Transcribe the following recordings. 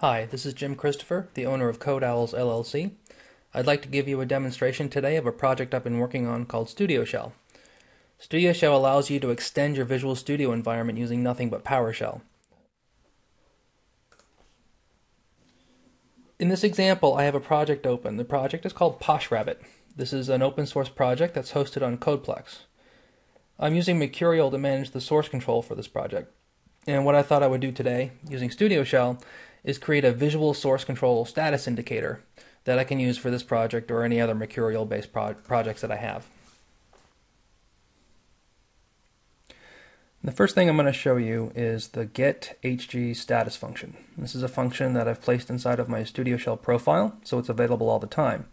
Hi, this is Jim Christopher, the owner of Code Owls LLC. I'd like to give you a demonstration today of a project I've been working on called StudioShell. StudioShell allows you to extend your Visual Studio environment using nothing but PowerShell. In this example, I have a project open. The project is called PoshRabbit. This is an open source project that's hosted on Codeplex. I'm using Mercurial to manage the source control for this project. And what I thought I would do today, using StudioShell, is create a visual source control status indicator that I can use for this project or any other Mercurial-based projects that I have. The first thing I'm going to show you is the getHGStatus function. This is a function that I've placed inside of my StudioShell profile, so it's available all the time.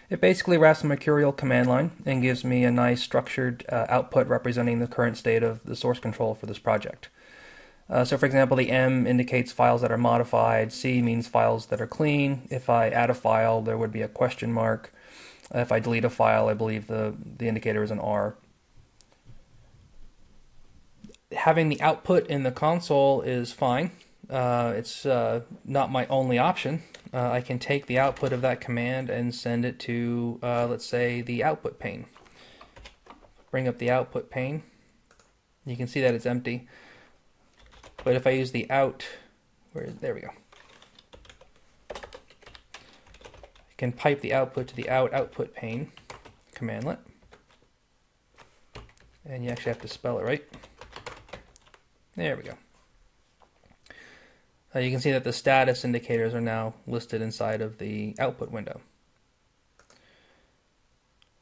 It basically wraps the Mercurial command line and gives me a nice structured output representing the current state of the source control for this project. So for example, the M indicates files that are modified, C means files that are clean. If I add a file, there would be a question mark. If I delete a file, I believe the indicator is an R. Having the output in the console is fine. It's not my only option. I can take the output of that command and send it to, let's say, the output pane. Bring up the output pane. You can see that it's empty. But if I use the out, there we go. I can pipe the output to the output pane, commandlet. And you actually have to spell it right. There we go. You can see that the status indicators are now listed inside of the output window.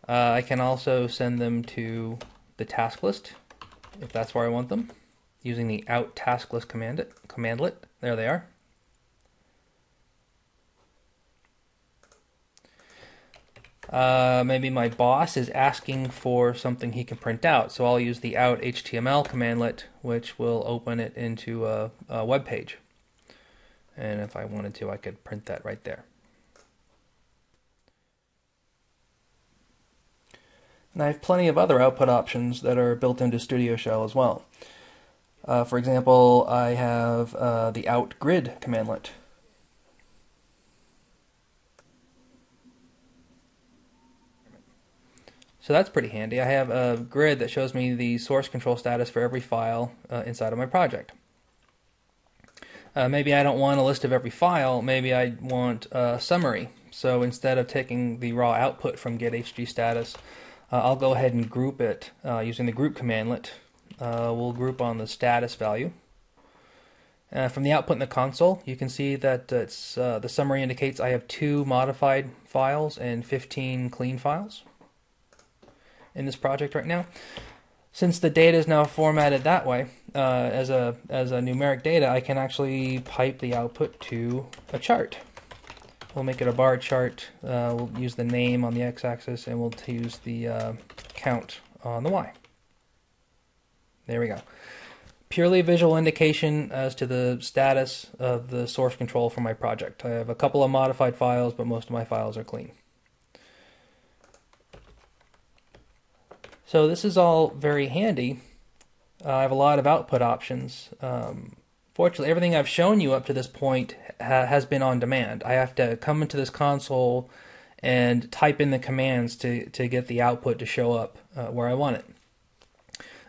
I can also send them to the task list if that's where I want them, using the out task list commandlet. There they are. Maybe my boss is asking for something he can print out, so I'll use the out HTML commandlet, which will open it into a web page. And if I wanted to, I could print that right there. And I have plenty of other output options that are built into StudioShell as well. For example, I have the out grid commandlet. So that's pretty handy. I have a grid that shows me the source control status for every file inside of my project. Maybe I don't want a list of every file, maybe I want a summary. So instead of taking the raw output from getHGStatus, I'll go ahead and group it using the group commandlet. We'll group on the status value. From the output in the console, you can see that the summary indicates I have 2 modified files and 15 clean files in this project right now. Since the data is now formatted that way, as a numeric data, I can actually pipe the output to a chart. We'll make it a bar chart. We'll use the name on the x-axis, and we'll use the count on the y. There we go. Purely visual indication as to the status of the source control for my project. I have a couple of modified files, but most of my files are clean. So this is all very handy. I have a lot of output options. Fortunately, everything I've shown you up to this point has been on demand. I have to come into this console and type in the commands to get the output to show up where I want it.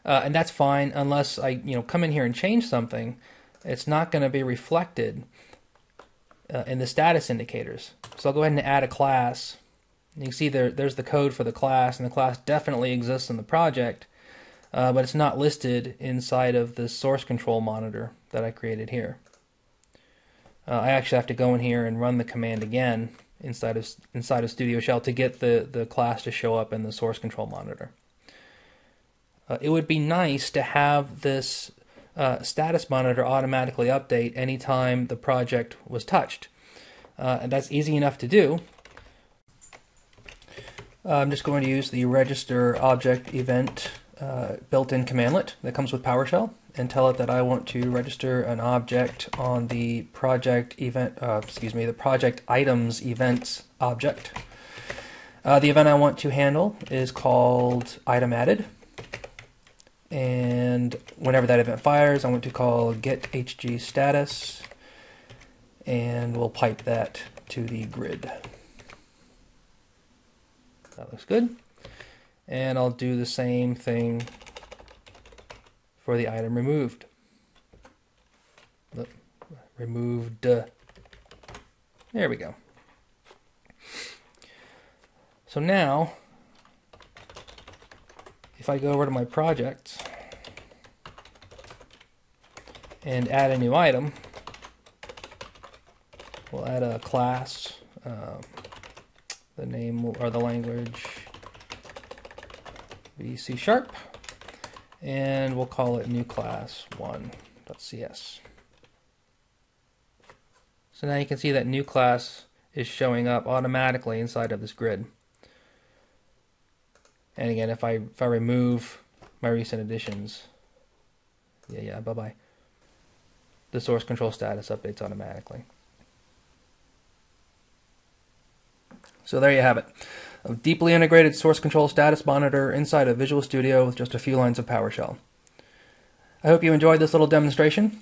And that's fine unless I come in here and change something. It's not going to be reflected in the status indicators. So I'll go ahead and add a class. You can see there's the code for the class, and the class definitely exists in the project, but it's not listed inside of the source control monitor that I created here. I actually have to go in here and run the command again inside of StudioShell to get the class to show up in the source control monitor. It would be nice to have this status monitor automatically update anytime the project was touched. And that's easy enough to do. I'm just going to use the register object event built-in commandlet that comes with PowerShell and tell it that I want to register an object on the project event, the project items events object. The event I want to handle is called item added. And whenever that event fires, I want to call getHGStatus. and we'll pipe that to the grid. That looks good. And I'll do the same thing for the item removed. Look, removed. There we go. So now, if I go over to my projects and add a new item, we'll add a class, the name or the language be C#, and we'll call it new class 1.cs. So now you can see that new class is showing up automatically inside of this grid. And again, if I remove my recent additions, bye-bye, the source control status updates automatically. So there you have it. A deeply integrated source control status monitor inside of Visual Studio with just a few lines of PowerShell. I hope you enjoyed this little demonstration.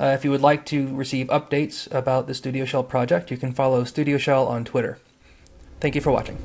If you would like to receive updates about the StudioShell project, you can follow StudioShell on Twitter. Thank you for watching.